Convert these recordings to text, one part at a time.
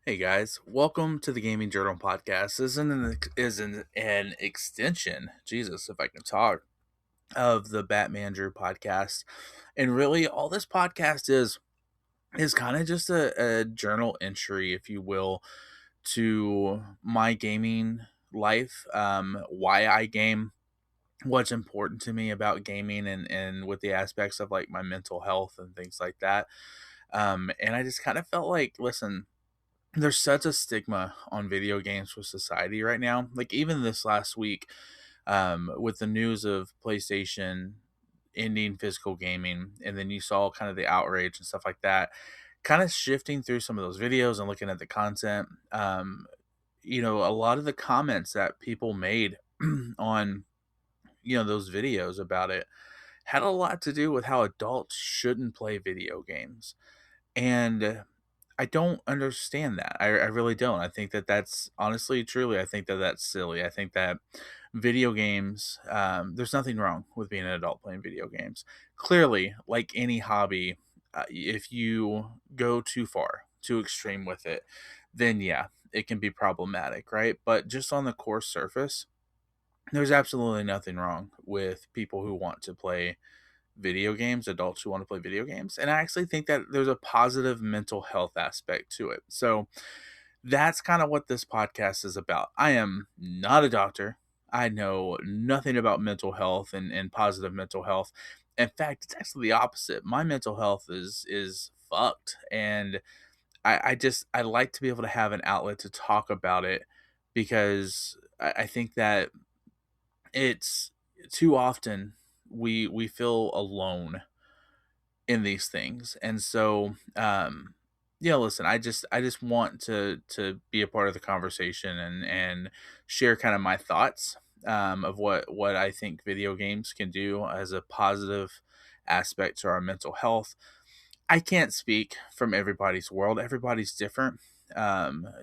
Hey guys, welcome to the Gaming Journal podcast. This is an extension, Jesus, if I can talk, of the Batman Drew podcast. And really, all this podcast is kind of just a journal entry, if you will, to my gaming life, why I game, what's important to me about gaming, and with the aspects of like my mental health and things like that. And I just kind of felt like, listen, there's such a stigma on video games for society right now. Like even this last week, with the news of PlayStation ending physical gaming, and then you saw kind of the outrage and stuff like that. Kind of shifting through some of those videos and looking at the content, a lot of the comments that people made on those videos about it had a lot to do with how adults shouldn't play video games. And I don't understand that. I really don't. I think that that's honestly, truly, I think that that's silly. I think that video games, there's nothing wrong with being an adult playing video games. Clearly, like any hobby, if you go too far, too extreme with it, then yeah, it can be problematic, right? But just on the core surface, there's absolutely nothing wrong with people who want to play video games, adults who want to play video games. And I actually think that there's a positive mental health aspect to it. So that's kind of what this podcast is about. I am not a doctor. I know nothing about mental health and positive mental health. In fact, it's actually the opposite. My mental health is fucked. And I like to be able to have an outlet to talk about it because I think that it's too often we feel alone in these things. And so listen, I just want to be a part of the conversation and share kind of my thoughts of what I think video games can do as a positive aspect to our mental health. I can't speak from everybody's world. Everybody's different.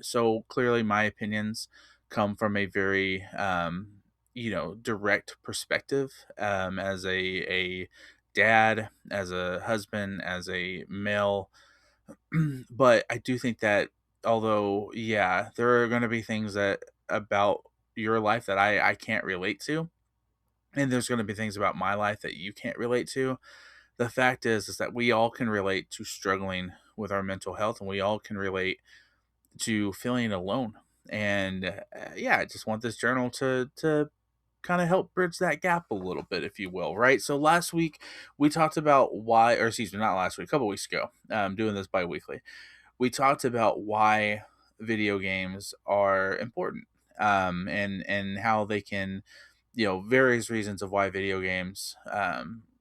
So clearly my opinions come from a very direct perspective, as a dad, as a husband, as a male. But I do think that although, yeah, there are going to be things that about your life that I can't relate to, and there's going to be things about my life that you can't relate to. The fact is that we all can relate to struggling with our mental health, and we all can relate to feeling alone. And yeah, I just want this journal to kind of help bridge that gap a little bit, if you will, right? So last week we talked about why, or excuse me, not last week, a couple weeks ago. Doing this bi-weekly. We talked about why video games are important, and how they can, various reasons of why video games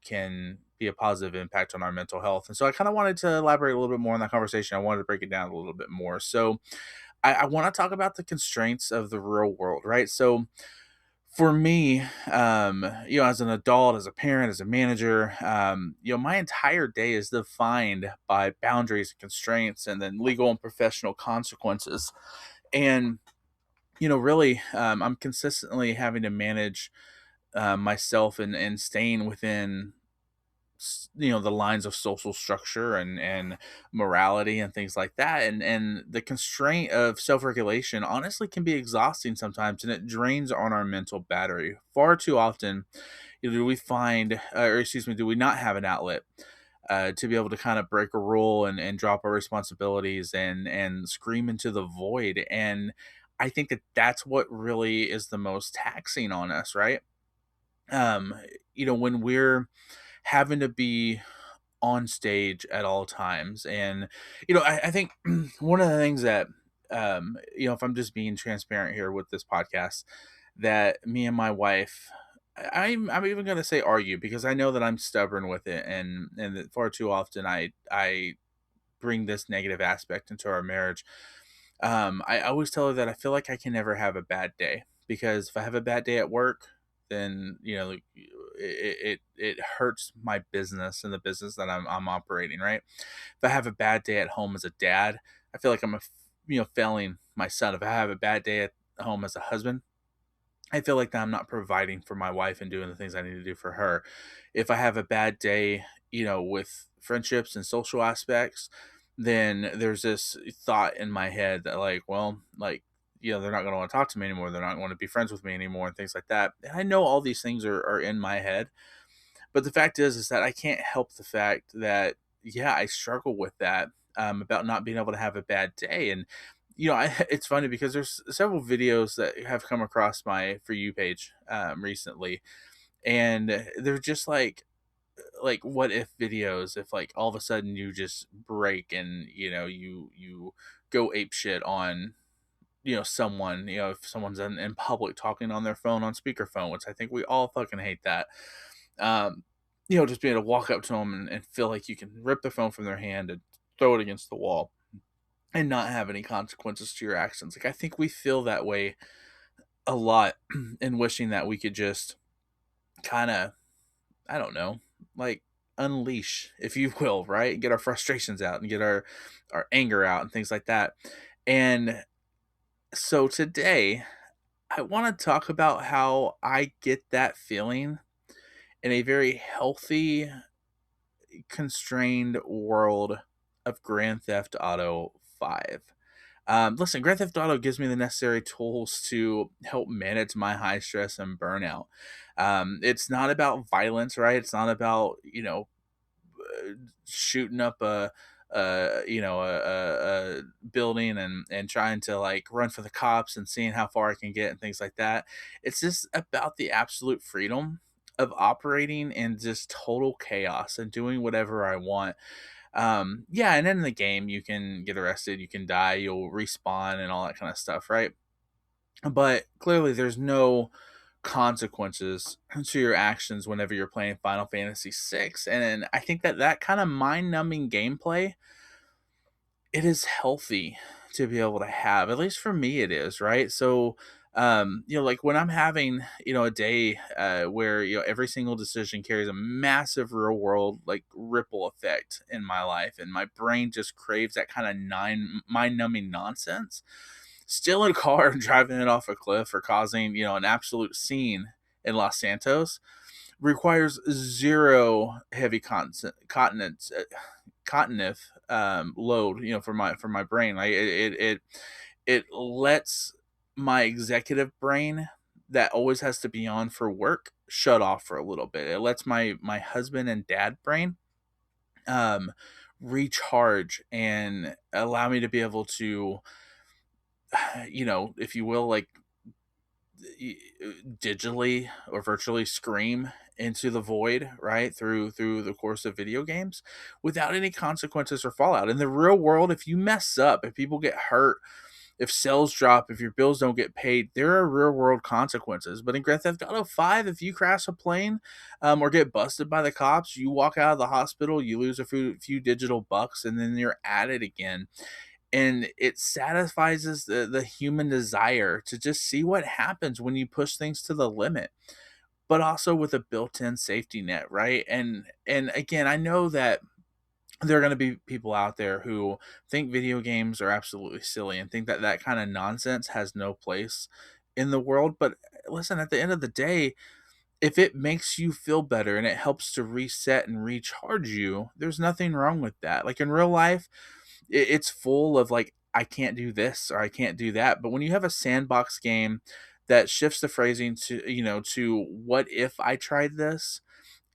can be a positive impact on our mental health. And so I kind of wanted to elaborate a little bit more on that conversation. I wanted to break it down a little bit more. So I want to talk about the constraints of the real world, right? So for me, as an adult, as a parent, as a manager, my entire day is defined by boundaries and constraints and then legal and professional consequences. And, really, I'm consistently having to manage myself and staying within the lines of social structure and morality and things like that, and the constraint of self-regulation honestly can be exhausting sometimes, and it drains on our mental battery far too often. Do we find, or excuse me, do we not have an outlet to be able to kind of break a rule and drop our responsibilities and scream into the void? And I think that that's what really is the most taxing on us, right? um when we're having to be on stage at all times. And I think one of the things that, if I'm just being transparent here with this podcast, that me and my wife, I'm even going to say argue, because I know that I'm stubborn with it, and that far too often I bring this negative aspect into our marriage. I always tell her that I feel like I can never have a bad day, because if I have a bad day at work, then like, it hurts my business and the business that I'm operating, right? If I have a bad day at home as a dad, I feel like I'm failing my son. If I have a bad day at home as a husband, I feel like that I'm not providing for my wife and doing the things I need to do for her. If I have a bad day, with friendships and social aspects, then there's this thought in my head that like, well, like, they're not going to want to talk to me anymore. They're not going to be friends with me anymore and things like that. And I know all these things are in my head, but the fact is that I can't help the fact that, yeah, I struggle with that, about not being able to have a bad day. And, it's funny because there's several videos that have come across my For You page, recently. And they're just like what if videos, if like all of a sudden you just break and you go ape shit on someone, if someone's in public talking on their phone on speakerphone, which I think we all fucking hate that. um just being able to walk up to them and feel like you can rip the phone from their hand and throw it against the wall and not have any consequences to your actions. Like, I think we feel that way a lot and wishing that we could just kind of, I don't know, like unleash, if you will, right? Get our frustrations out and get our anger out and things like that. And so today I want to talk about how I get that feeling in a very healthy, constrained world of Grand Theft Auto 5. Listen, Grand Theft Auto gives me the necessary tools to help manage my high stress and burnout. It's not about violence, right? It's not about, shooting up a building and trying to like run for the cops and seeing how far I can get and things like that. It's just about the absolute freedom of operating in just total chaos and doing whatever I want. Yeah, and in the game you can get arrested, you can die, you'll respawn and all that kind of stuff, right? But clearly there's no consequences to your actions whenever you're playing Final Fantasy 6. And I think that that kind of mind-numbing gameplay, it is healthy to be able to have. At least for me it is, right? So like when I'm having, a day where, every single decision carries a massive real world like ripple effect in my life and my brain just craves that kind of nine mind-numbing nonsense. Still in a car and driving it off a cliff or causing, an absolute scene in Los Santos requires zero heavy cognitive load, for my brain. Like it lets my executive brain that always has to be on for work shut off for a little bit. It lets my husband and dad brain um recharge and allow me to be able to, if you will, like digitally or virtually scream into the void, right, through the course of video games without any consequences or fallout. In the real world, if you mess up, if people get hurt, if sales drop, if your bills don't get paid, there are real world consequences. But in Grand Theft Auto 5, if you crash a plane, or get busted by the cops, you walk out of the hospital, you lose a few digital bucks, and then you're at it again. And it satisfies the human desire to just see what happens when you push things to the limit, but also with a built-in safety net, right? And again, I know that there are going to be people out there who think video games are absolutely silly and think that that kind of nonsense has no place in the world. But listen, at the end of the day, if it makes you feel better and it helps to reset and recharge you, there's nothing wrong with that. Like in real life, it's full of like, I can't do this or I can't do that. But when you have a sandbox game that shifts the phrasing to, to what if I tried this,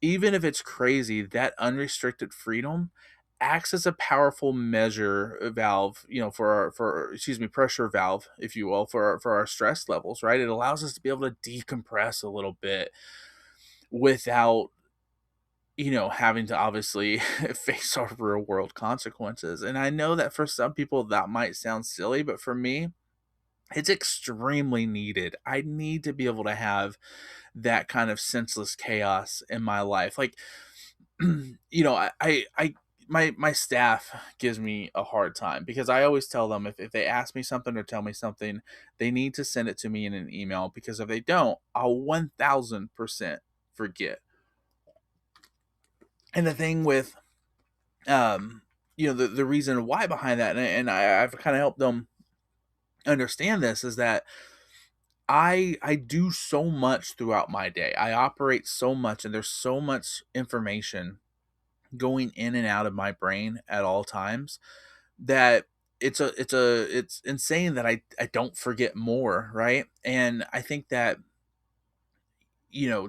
even if it's crazy, that unrestricted freedom acts as a powerful measure valve, excuse me, pressure valve, if you will, for our stress levels, right? It allows us to be able to decompress a little bit without, having to obviously face our real world consequences. And I know that for some people that might sound silly, but for me, it's extremely needed. I need to be able to have that kind of senseless chaos in my life. Like, I my staff gives me a hard time because I always tell them if they ask me something or tell me something, they need to send it to me in an email because if they don't, I'll 1000% forget. And the thing with the reason why behind that, and I've kind of helped them understand this, is that I do so much throughout my day. I operate so much and there's so much information going in and out of my brain at all times that it's insane that I don't forget more, right? And I think that,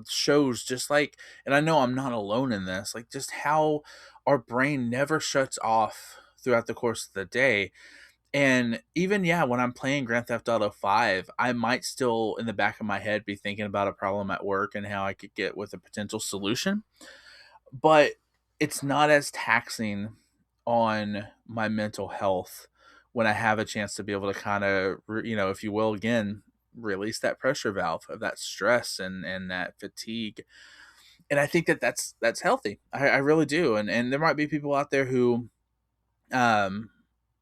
shows just like, and I know I'm not alone in this, like just how our brain never shuts off throughout the course of the day. And even, yeah, when I'm playing Grand Theft Auto 5, I might still in the back of my head be thinking about a problem at work and how I could get with a potential solution, but it's not as taxing on my mental health when I have a chance to be able to kind of, if you will, again, release that pressure valve of that stress and that fatigue. And I think that that's healthy. I really do. And there might be people out there who, um,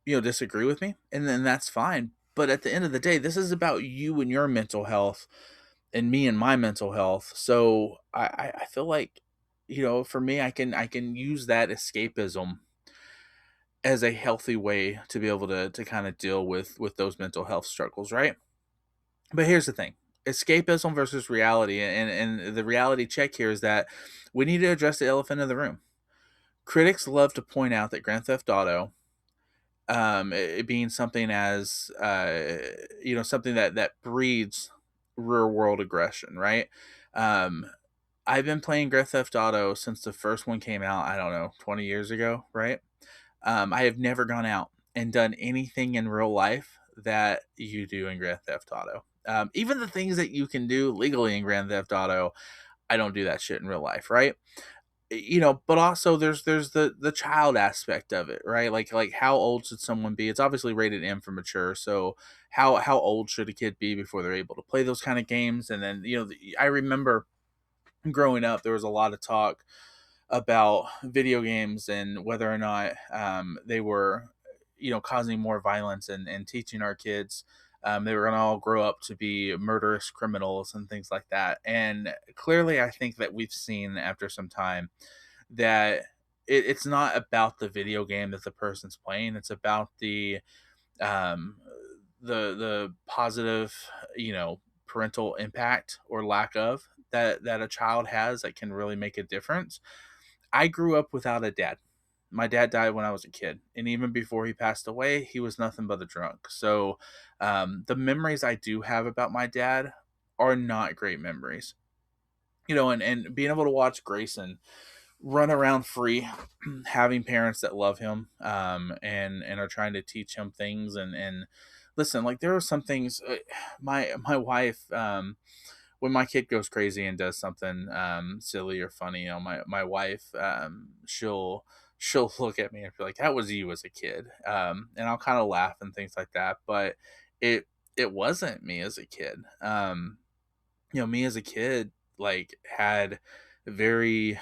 disagree with me, and then that's fine. But at the end of the day, this is about you and your mental health and me and my mental health. So I feel like, for me, I can use that escapism as a healthy way to be able to kind of deal with those mental health struggles, right? But here's the thing: escapism versus reality, and the reality check here is that we need to address the elephant in the room. Critics love to point out that Grand Theft Auto, it being something as something that breeds real world aggression, right? Um, I've been playing Grand Theft Auto since the first one came out. I don't know, 20 years ago, right? I have never gone out and done anything in real life that you do in Grand Theft Auto. Even the things that you can do legally in Grand Theft Auto, I don't do that shit in real life, right? But also there's the child aspect of it, right? Like how old should someone be? It's obviously rated M for mature, so how old should a kid be before they're able to play those kind of games? And then, I remember growing up, there was a lot of talk about video games and whether or not they were, causing more violence and teaching our kids. They were going to all grow up to be murderous criminals and things like that. And clearly, I think that we've seen after some time that it's not about the video game that the person's playing. It's about um, the positive, parental impact or lack of that a child has that can really make a difference. I grew up without a dad. My dad died when I was a kid, and even before he passed away, he was nothing but a drunk. So, the memories I do have about my dad are not great memories. And being able to watch Grayson run around free, having parents that love him, and are trying to teach him things, and listen, like there are some things. My wife, when my kid goes crazy and does something silly or funny, my wife, she'll look at me and be like, "That was you as a kid," and I'll kind of laugh and things like that. But it it wasn't me as a kid. Me as a kid, like, had very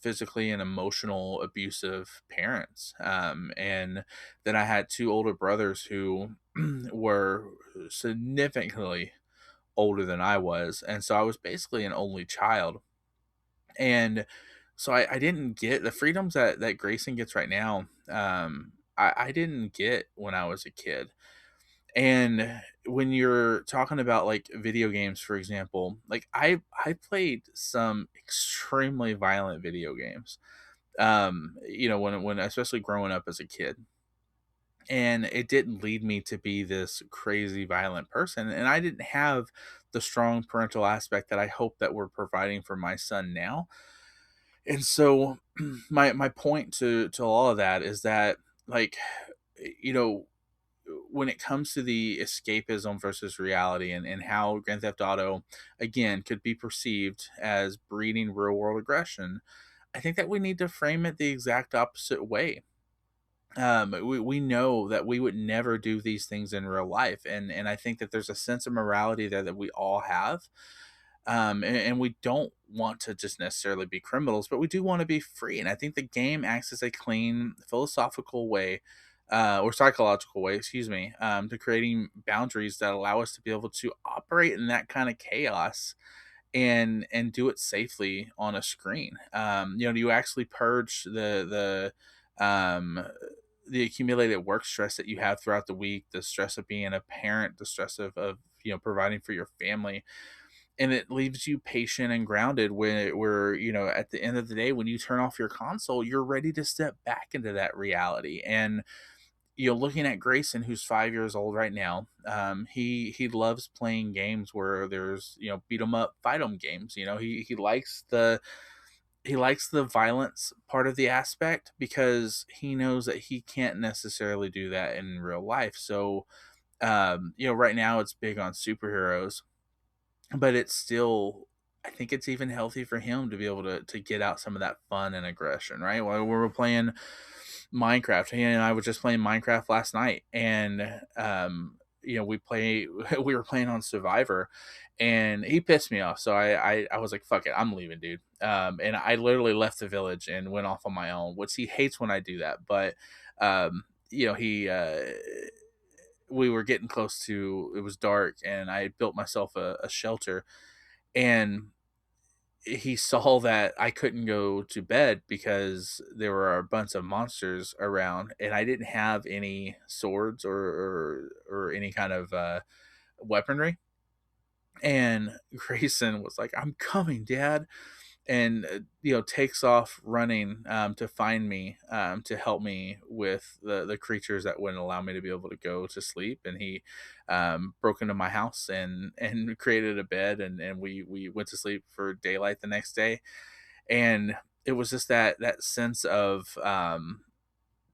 physically and emotional abusive parents, and then I had two older brothers who were significantly older than I was, and so I was basically an only child. And so I didn't get the freedoms that Grayson gets right now. I didn't get when I was a kid. And when you're talking about like video games, for example, like I played some extremely violent video games. When especially growing up as a kid, and it didn't lead me to be this crazy violent person, and I didn't have the strong parental aspect that I hope that we're providing for my son now. And so my point to all of that is that, like, you know when it comes to the escapism versus reality, and how Grand Theft Auto again could be perceived as breeding real world aggression, I think that we need to frame it the exact opposite way. We know that we would never do these things in real life, and I think that there's a sense of morality there that we all have. And we don't want to just necessarily be criminals, but we do want to be free. And I think the game acts as a clean philosophical way, or psychological way, excuse me, to creating boundaries that allow us to be able to operate in that kind of chaos and do it safely on a screen. You actually purge the accumulated work stress that you have throughout the week, the stress of being a parent, the stress of providing for your family. and it leaves you patient and grounded where at the end of the day, when you turn off your console, you're ready to step back into that reality. And looking at Grayson, who's 5 years old right now, he loves playing games where there's beat 'em up, fight 'em games. He likes the violence part of the aspect because he knows that he can't necessarily do that in real life. So right now it's big on superheroes, but it's still, I think it's even healthy for him to be able to get out some of that fun and aggression, right? While we were playing Minecraft, he and I were just playing Minecraft last night, and we were playing on Survivor, and he pissed me off. So I was like, fuck it, I'm leaving, dude. And I literally left the village and went off on my own, which he hates when I do that. But he we were getting close to, it was dark, and I built myself a shelter, and he saw that I couldn't go to bed because there were a bunch of monsters around, and I didn't have any swords or any kind of weaponry. And Grayson was like, "I'm coming, Dad," and takes off running to find me, to help me with the creatures that wouldn't allow me to be able to go to sleep. And he broke into my house and created a bed, and we went to sleep for daylight the next day. And it was just that sense of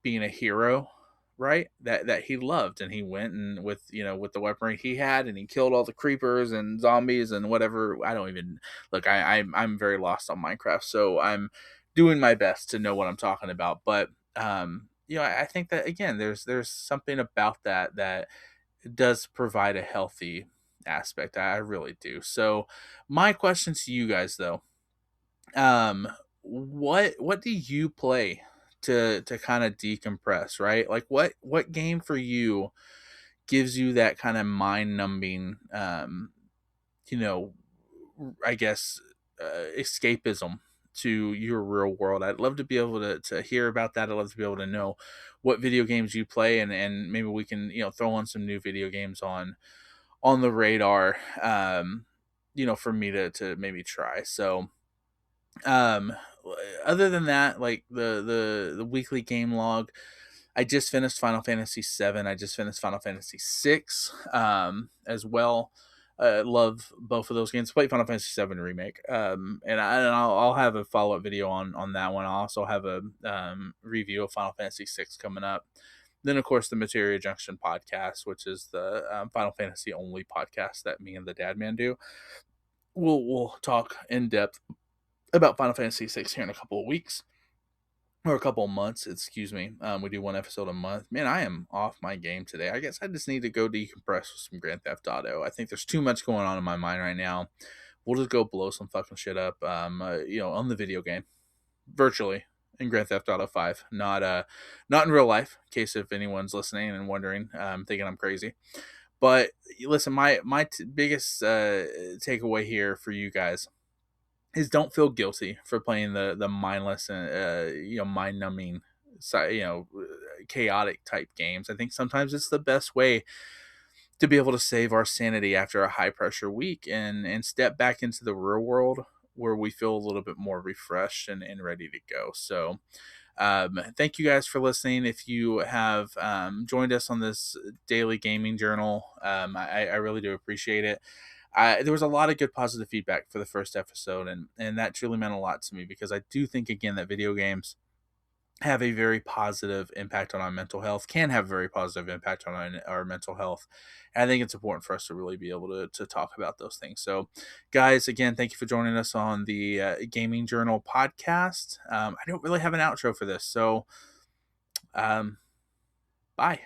being a hero, right? That he loved, and he went and with the weaponry he had, and he killed all the creepers and zombies and whatever. I don't even look. I'm very lost on Minecraft, so I'm doing my best to know what I'm talking about. But I think that again, there's something about that does provide a healthy aspect. I really do. So my question to you guys, though, what do you play to kind of decompress, right? Like what game for you gives you that kind of mind numbing, you know I guess, escapism to your real world? I'd love to be able to hear about that. I'd love to be able to know what video games you play, and maybe we can throw on some new video games on the radar, for me to maybe try. So um, other than that, like the weekly game log, I just finished Final Fantasy 7. I just finished Final Fantasy 6 as well. Love both of those games. Play Final Fantasy 7 remake, and I'll have a follow up video on that one. I'll also have a review of Final Fantasy 6 coming up. Then, of course, the Materia Junction podcast, which is the Final Fantasy only podcast that me and the Dad Man do. We'll talk in depth about Final Fantasy 6 here in a couple of weeks, or a couple of months, excuse me. We do one episode a month. Man, I am off my game today. I guess I just need to go decompress with some Grand Theft Auto. I think there's too much going on in my mind right now. We'll just go blow some fucking shit up, on the video game, virtually, in Grand Theft Auto 5. Not in real life, in case if anyone's listening and wondering, thinking I'm crazy. But listen, my biggest takeaway here for you guys is don't feel guilty for playing the mindless and mind numbing, chaotic type games. I think sometimes it's the best way to be able to save our sanity after a high pressure week and step back into the real world where we feel a little bit more refreshed and ready to go. So thank you guys for listening. If you have joined us on this daily gaming journal, I really do appreciate it. There was a lot of good positive feedback for the first episode, and that truly meant a lot to me, because I do think, again, that video games have a very positive impact on our mental health, can have a very positive impact on our mental health. And I think it's important for us to really be able to talk about those things. So, guys, again, thank you for joining us on the Gaming Journal podcast. I don't really have an outro for this, so bye.